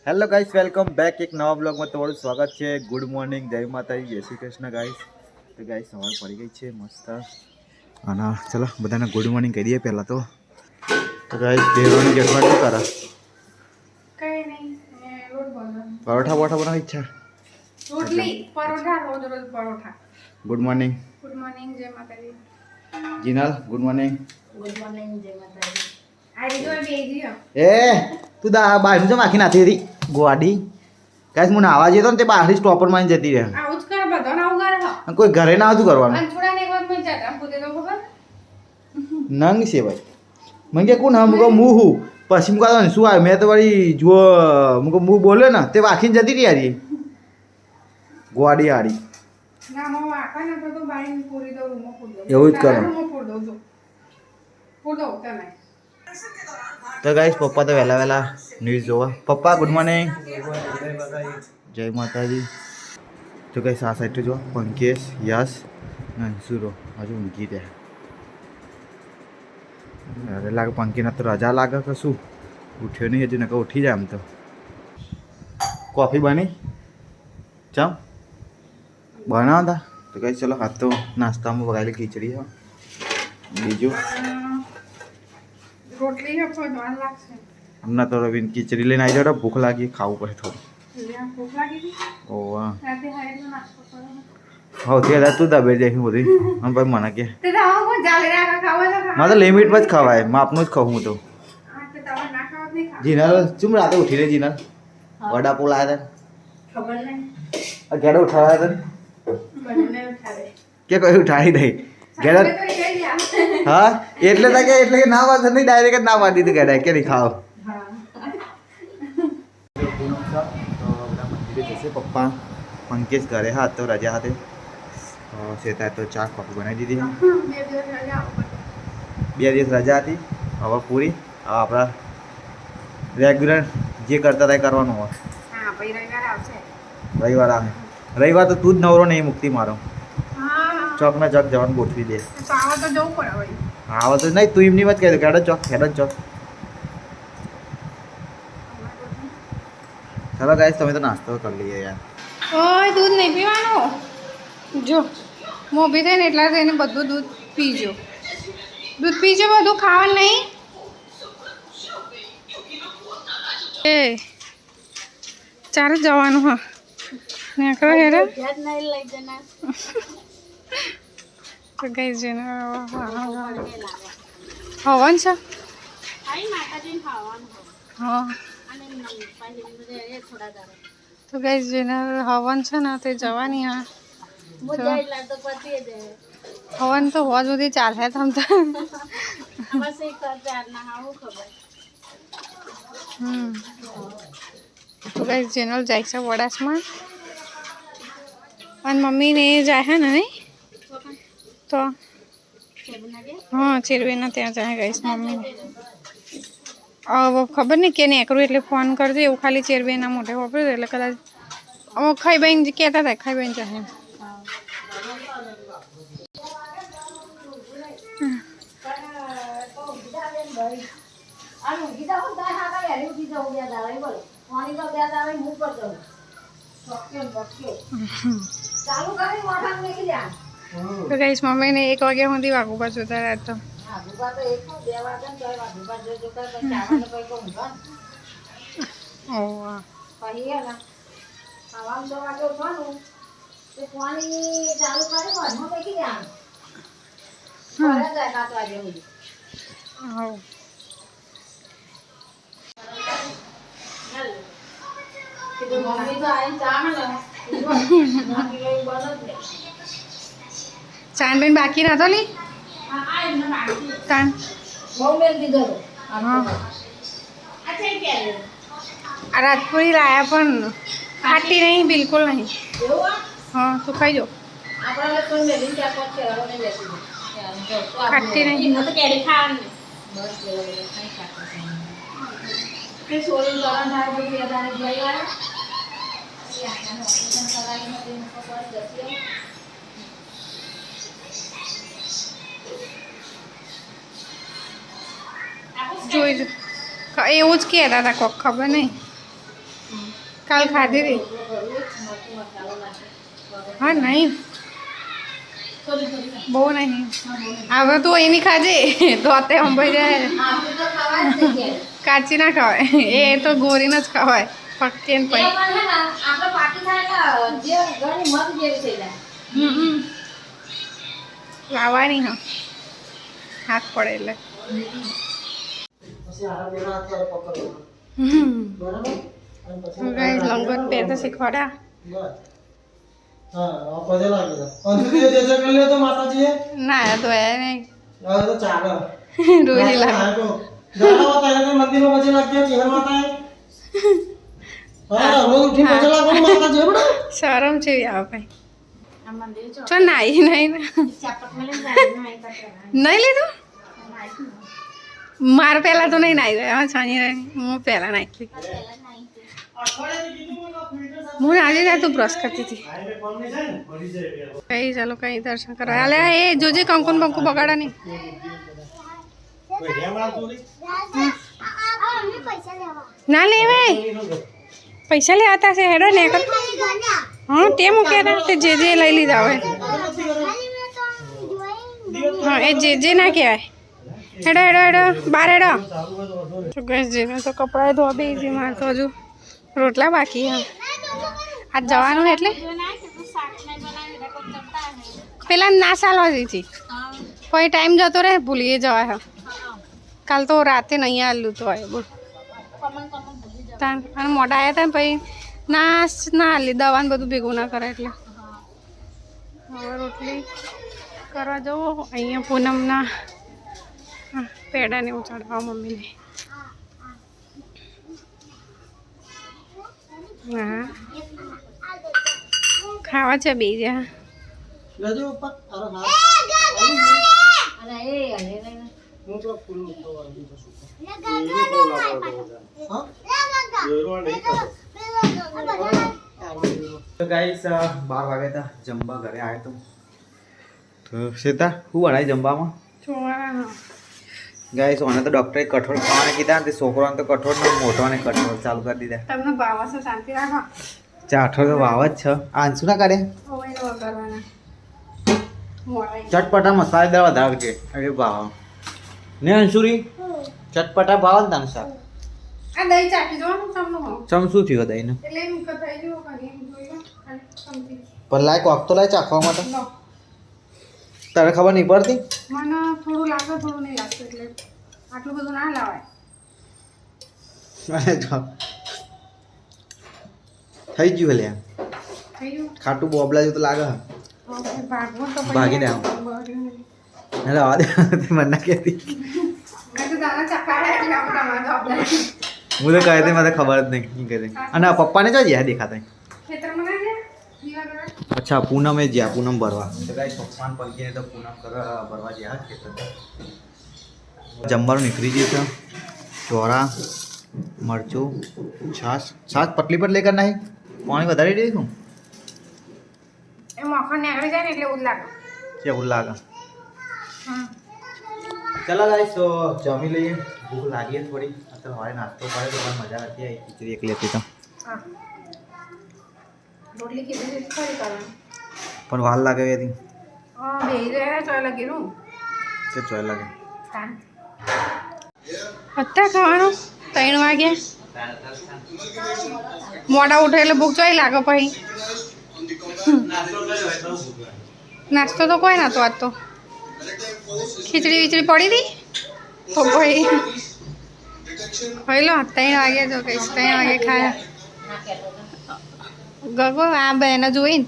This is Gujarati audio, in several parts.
હેલો ગાઈસ, વેલકમ બેક એક નવા બ્લોગમાં તમારું સ્વાગત છે. ગુડ મોર્નિંગ, જય માતાજી, જય શ્રી કૃષ્ણ ગાઈસ. તો ગાઈસ સવાર પડી ગઈ છે મસ્ત. અને ચલો બધાને ગુડ મોર્નિંગ કહી દઈએ પહેલાં તો ગાઈસ દેવાની જગવા શું કરે? કઈ નહીં, રોજ બનાવું પરોઠા બનાવવાની ઈચ્છા? રોટલી પરોઠા રોજ paratha. Good morning. Good morning, જય માતાજી. Jinal good morning. Good morning, જય માતાજી. આજે તો બેજી હો. તું બહારનું તો માખી નાખી હતી ગોવાડી. ગાઈસ હું નાવા જતો ને તે બહારથી સ્ટોપર માં જતી રહે. આવું જ કરે બધા ના ઉગાર હો. કોઈ ઘરે ના આવતું કરવાનું. અંચુડા ને એક વાર મેં જતા પોતે તો ખબર નંગ છે ભાઈ. મને કે કોણ મુકો મું હું પછી મુકા શું આવે મેં તો વળી જો મુકો મું બોલ્યો ને તે વાખીને જતી રહી યારી ગોવાડી હારી. ના મો આકા ને તો બાઈ પૂરી દો રૂમો પૂર દો. એવું જ કરો. રૂમો પૂર દો જો. પૂર દો તમે. તો ગાઈસ પપ્પા તો વહેલા ન્યૂઝ જોવા. પપ્પા ગુડ મોર્નિંગ. જય માતાજી. તો ગાઈસ આ સાઈડ જો પંકેશ યશ અંશુરો હજુ ઊંઘી રહ્યા. અરે લાગે પંકીના તો રજા લાગે કે શું? ઉઠ્યો નહીં હજુ, નકર ઉઠી જાય આમ તો. કોફી બની ચમ બનાવતા તો ગાઈસ ચલો હાથ તો નાસ્તામાં વગાડેલી ખીચડી છે. બીજું રોટલી હો તો વાર લાગશે. હમણાં તો રવિન ખીચડી લઈને આવી જાવ, ભૂખ લાગી, ખાવું પડે થોડું. ભૂખ લાગી હતી. ઓવા રાતે હાઈનો નાસ્તો કરો. હો તે તું દબે જાય બધી અને ભાઈ મને કે તે તો આવો જાલે રાખા ખાવા તો મારે તો લિમિટમાં જ ખવાય, માપનું જ ખાવું હું તો. આ તે તમે ના ખાવ નહીં ખાવ. જીનલ ચુમ રાતે ઉઠી રે જીનલ વડાપો લાયા ખબર નહીં. હતા ઘેડે ઉઠાવ્યા હતા બને ઉઠાવે. કે કોઈ ઉઠાડી દઈ ઘેડે. તો કઈ ગયા. હા એટલે કે ના વાત નહીં, ડાયરેક્ટ ના પાડી દીધું ઘેડે કે નહીં ખાવ. હા. મંદિરે જશે પપ્પા. પંકેશ ઘરે હા તો રજા hatte શેતા તો ચા કોફી બનાવી દીધી. 2 દિવસ રજા હતી, હવે પૂરી. હવે આપણા રેગ્યુલર જે કરતા હતા એ કરવાનું હોય. હા ભાઈ રવિવાર આવશે. રવિવાર આવે. રવિવાર તો તું જ નવરો નહીં મુક્તિ મારો. હા. ચોક ના ચોક જવાનું ગોઠવી દે. તો આવો તો જવું પડે ભાઈ. આવો તો નહીં, તું એમની વાત કહી દે હેડ જ ચોક. ચાલો ગાઈસ તમે તો નાસ્તો કરી લઈએ યાર. ઓય દૂધ નહીં પીવાનું. જો મોભી થાય ને એટલા થઈને બધું દૂધ પીજો. દૂધ પીજો, બધું ખાવાનું નહીં. એ ચારે જવાનું હા ને કરો હેડે તો ગઈ છે ને હવન છે. હા તો ગઈ જેને હવન છે ને તે જવાની. હા હવન તો હોવા સુધી ચાલે તમ તો. તો ગઈ ચેનલ જાય છે વડાસમાં અને મમ્મી ને જાય હે ને નહીં તો હા ચેરવેના ત્યાં જાય ગઈશ મમ્મી ને. ખબર નહીં કે નીકળું એટલે ફોન કરજો એવું ખાલી ચેરવેના મોઢે વાપર્યું એટલે કદાચ ખાઈ બેન કહેતા હતા ખાઈ બેન જાય. તો ગાઈસ મમ્મી ને 1 વાગ્યા સુધી વાગુ પર જોતા રહેતો. ચાંદબેન બાકી નતો લી તાન આ રાજપુરી લાયા પણ ખાટી નહીં, બિલકુલ નહીં. હા તો ખાઈ જો. ખાટી નહીં. જોઈ એવું જ કહેતા હતા કોક ખબર નહીં. કાલ ખાધી હતી હા નહીં બહુ નહીં હવે તો એની ખાજે તો અત્યારે અંબાઈ જાય કાચી ના ખવાય એ તો ગોરીને જ ખવાય પક્કી ને પછી લાવવાની હા હાથ પડે એટલે લંગોટ પહેરતા શીખવાડ્યા ના તો એ નહીં રોહી લાગે શરમ છે આવે ભાઈ ચો નાઈ નહીં નહીં લીધું મારે પહેલા તો નહીં નાઈ ગયા છાની હું પહેલા નાખી હું આજે જાય તું બ્રશ કરતી હતી કઈ ચાલો કઈ દર્શન કરવા અલે એ જોજે કંકુ બંકુ બગાડા નહીં ના લેવાય પૈસા લેવાતા છે હેડો ને હા તે મૂક્યા હતા તે જે લઈ લીધા હવે હા એ જે ના કહેવાય હેડો હેડો હેડો બાર હેડો તો ગેસ જેને તો કપડાં ધોવા બે છે મારે તો હજુ રોટલા બાકી હા આજ જવાનું એટલે પેલા ના ચાલવા દીધી પછી ટાઈમ જતો રહે ભૂલીએ જવાય હા કાલ તો રાતે નહીં આવેલું તો હોય બોલ અને મોટા આવ્યા હતા ને પછી ના હાલી દવાનું બધું ભેગું ના કરે એટલે હવે રોટલી કરવા જવો અહીંયા પૂનમના પેડાને એવું ચડવા મમ્મીને હા ખાવા છે બે જ્યાં તો ગાઈસ 12 વાગ્યા હતા જમવા ઘરે આવ્યો તો સીતા શું બનાવી જમવામાં ગાઈસ ઓને તો ડોક્ટરે કઠોળ ખાવાને કીધા ને છોકરાને તો કઠોળ ને મોટોને કઠોળ ચાલુ કરી દીધા તમને ભાવ છે શાંતિ રાખો ચાઠો તો વાવ જ છે આંસુ ના કાઢે ચટપટા મસાલેદાર વધારે છે અરે ભાવ ને અંશુરી ચટપટા ભાવ ને તાન શાક આ દહીં ચાટી દો તમને ચમ શું થયું દહીં ને એટલે મુક થઈ ગયો કરી જોઈ લો સમજી પણ લાય કોક તો લાય ચાખવા માટે તારે ખબર નહીં પડતી મને થોડું લાગે થોડું નહીં લાગતું એટલે આટલું બધું ના લાવાય થઈ ગયું લે થઈ ગયું ખાટું બોબલા જેવું તો લાગે ભાગવું તો ભાગી દે એટલે આવા દે મને ના કહેતી મેં તો દાણા ચકાડ્યા એટલે આપણે તમારા જવાબ હું તો કહે તે મને ખબર જ નહીં કહે અને આ પપ્પાને જો જ્યાં દેખાતા ખેતરમાં ના ગયા દીવા કરવા અચ્છા પૂનમે જ્યાં પૂનમ ભરવા તો કાંઈ પપ્પાને પંકીને તો પૂનમ ભરવા જ્યાં ખેતર જમવાનું નીકળી ગયું છે ચોરા મરચું છાશ પતલી પર લેકર નહીં પાણી વધારી દઈશું એ મખણ નીકળી જાય ને એટલે એવું લાગે કેવું લાગે હા ચાલો ગાઈસ તો જમી લઈએ ભૂખ લાગી થોડી અત્યારે મારે નાસ્તો કરે તો પણ મજા નથી આવી ખીચડી એક લેતી તો હા રોટલી કીધી ખરી કરવાની પણ વાર લાગે હતી હા બે રહ્યા ચોય લગી રું કે ચોય લાગે અત્યારે ખાવાનું 3 વાગ્યા મોડા ઉઠે એટલે ભૂખ ચોય લાગે પછી નાસ્તો તો કોઈ નતો આજ તો ખીચડી વીચડી પડી હતી તો ભાઈ ખાઈ લો 3 વાગ્યા તો કહીશ 3 વાગે ખાયા ગગો આ બેને જોઈને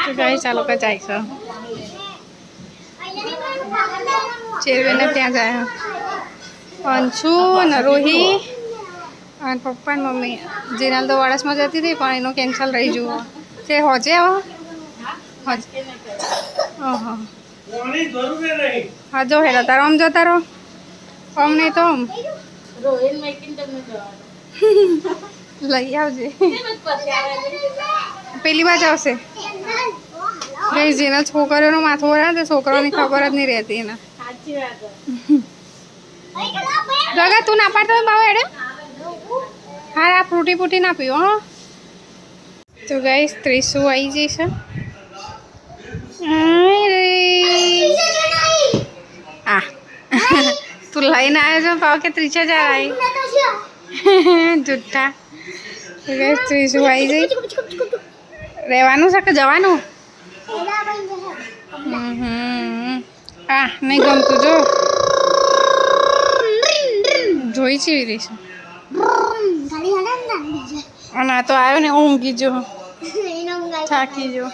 તો ગાઈ ચાલો કે જાય છે ચેરવેને ત્યાં જાય અંશુ અને રોહી અને પપ્પા ને મમ્મી જીનાલ તો વાડસમાં જતી હતી પણ એનો કેન્સલ રહી જુઓ તે હોજે આવો હોજે ઓહો હા જો હેલો તારો આમ જતા રહો આમ નહીં તો આમ લઈ આવજે. પેલી બાજુ આવશે. ગઈ જેના છોકરીઓનું માથું વળે તો છોકરાઓની ખબર જ નહીં રહેતી એને. ગગા તું ના પાડતો બાબા એડે. હા આ ફ્રૂટી ફૂટી ના પીવો હો. તો ગાઈસ 30 આવી જશે. આ તું લઈને આવ્યો છો પાવ કે 30,000 આવી જુઠ્ઠા. તો ગાઈસ 30 આવી જઈ. રહેવાનું છે કે જવાનું? આ નહીં ગમતું જો જોઈ છે રહીશું. અને આ તો આવ્યો ને ઊંઘી જો થાકી જો.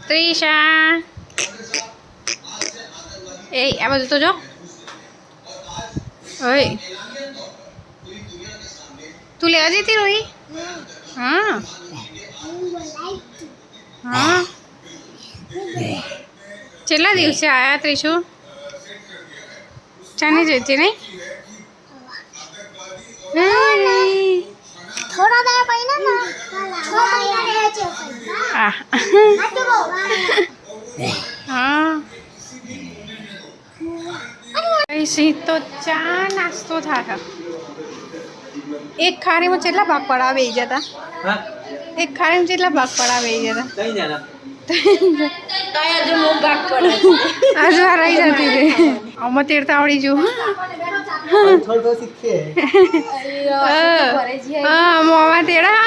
ત્રિષા એ આ બાજુ તો જો. ઓય તું લેવા જતી રોહી? હા હા. કેટલા દિવસે આવ્યા ત્રિશુ? ચાની જતી નહીં? હા તો ચા નાસ્તો થાય. એક ખારીમાં કેટલા ભાગ પડાવે એ જતા? એક ખારીમાં કેટલા ભાગ પડાવે એ જતા? હજુ રહી જતી હતી. આમાં તેડતા આવડી જુ. હા મોમાં તેડા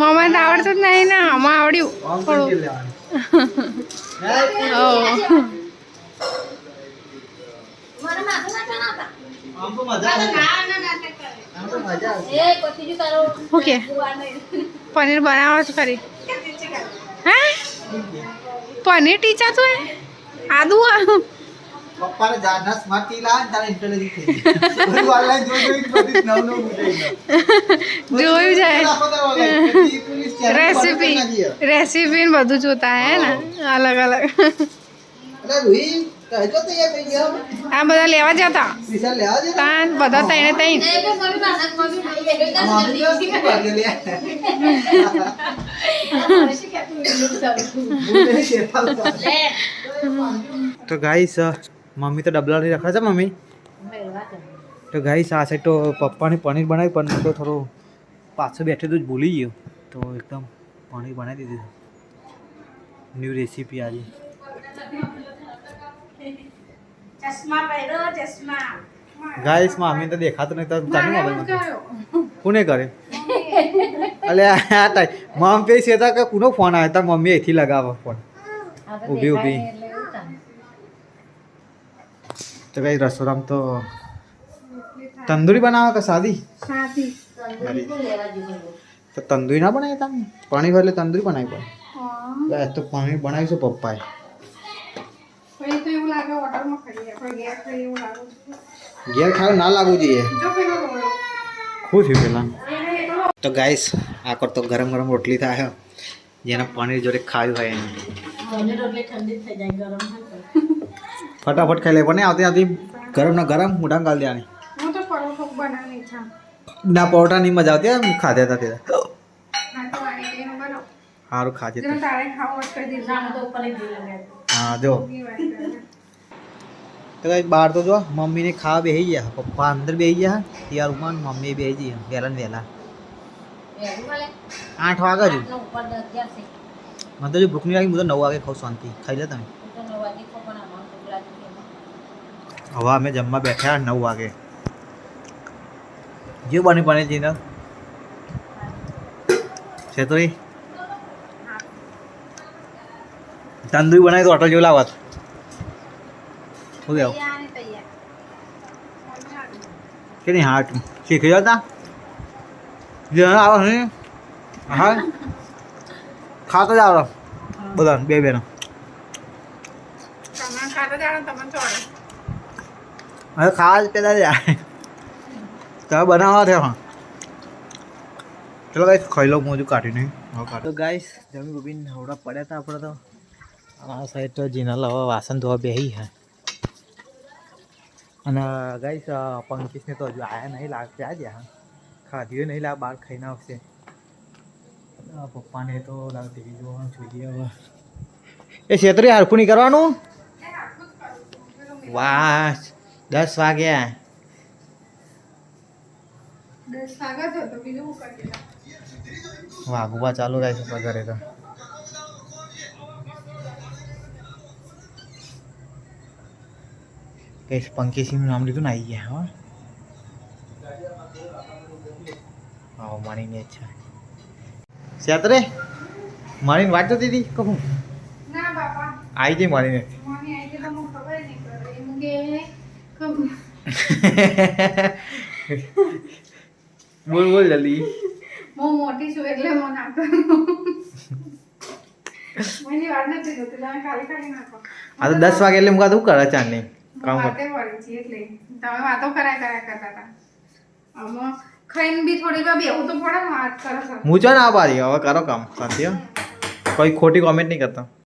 મોમાં આવડતું જ નહીં ને આમાં આવડ્યું થોડું. ઓકે પનીર બનાવો છો ખરી? હા પનીર ટીચા તો આદુ પપ્પાને જાના સ્માર્ટ ટી લાવ તારે ઇન્ટેલિજન્ટ થઈ ગઈ. ઓનલાઈન જોઈ બધી નવ જોયું જાય રેસીપી ને બધું જોતા હે ને અલગ અલગ. અરે રૂહી કહેજો તો યાર કઈ ગયો આ બધા લેવા જતા પૈસા લેવા દે તાન બધા તઈને તઈ તો ગાઈસ મમ્મી તો ડબલા લઈ રખા છે મમ્મી. તો ગાઈસ આ સાઈડ તો પપ્પાને પનીર બનાવી પણ તો થોડું પાછું બેઠે તો જ ભૂલી ગયો તો એકદમ પનીર બનાવી દીધું. ન્યૂ રેસીપી આજે. ગાઈસ મમ્મી તો દેખાતું નહીં તો ચાલુ મોબાઈલ કોને કરે? અલે આ ટાઈ મમ્મી પે છે કે કોનો ફોન આવ્યો તા મમ્મી અહીંથી લગાવો ફોન ઊભી ઊભી. તો કઈ રસોડામાં તો તંદૂરી બનાવો કે સાદી? તો તંદૂરી ના બનાવી તમે? પાણી ભરે તંદૂરી બનાવી પડે. તો પાણી બનાવીશું પપ્પાએ. ઘેર ખાવ ના લાગવું જોઈએ. શું થયું પેલા? તો ગાઈસ આ કર તો ગરમ ગરમ રોટલી થાય જેને પનીર જોડે ખાવી હોય એને ફટાફટ ખાઈ લે. પણ આવતી આવતી ગરમ ના ગરમ મોઢામાં ગાળ દેવાની. ના પરોઠા નહીં મજા આવતી ખાધા હતા ત્યાં સારું ખાજે. હા જો તો કઈ બહાર તો જો મમ્મીને ખાવા બેસી ગયા, પપ્પા અંદર બેસી ગયા, યાર ઉમાન મમ્મી બેસી ગયા વહેલા ને વહેલા 8 વાગે જ. મને તો જો ભૂખ નહીં લાગી હું તો 9 વાગે ખાઉં શાંતિ. ખાઈ લે તમે. હવે અમે જમવા બેઠા 9 વાગે. જે બની બને જઈને છે તો તંદૂરી બનાવી તો હોટલ જેવું લાવત. શું દેવું કે નહીં? હા શીખી જતા જે આવે નહીં. હા ખાતો જ આવડો બધા બે બેનો. હવે ખાવા જ પેલા જાય તમે બનાવવા છે. હા ચલો ગાઈસ ખાઈ લો મોજું કાઢીને. તો ગાઈસ જમી બબીન હવડા પડ્યા હતા આપણે તો આ સાઈડ તો જીનલ હવે વાસણ ધોવા બેહી હે અને ગાઈસ પંકીશને તો હજુ આયા નહીં લાગશે આજે હા ખાધ્યું નહીં લાગ બહાર ખાઈને આવશે પપ્પાને તો ટીવી જોવાનું જોઈએ હવે એ છેતરી હરખું નહીં કરવાનું વાહ 10 વાગ્યા 10 વાગ્યા તો બીજું શું કરી વાગવા ચાલુ થાય છે ઘરે તો કઈ પંકીસિંહનું નામ લીધું ને આવી ગયા હા હા માણીની અચ્છા સેતરે માણીને વાત જોતી હતી કહું ના બાપા આવી જઈ માણીને મને આવી તો મને ખબર નહીં પડે એમ કે ખબર બોલ બોલ જલ્દી હું મોટી છું એટલે મને નાખો મને વાર નથી જોતી તમે ખાલી નાખો આ તો 10 વાગે એટલે મુકા તું કરે ચાંદની કામ વાતે વળી છે એટલે તમે વાતો કરાય કરતા હતા આમાં ખાઈને બી થોડી વાર બેહું તો પડે ને વાત કરો છો હું છો ને આ બારી હવે કરો કામ શાંતિ હો કોઈ ખોટી કોમેન્ટ નહીં કરતા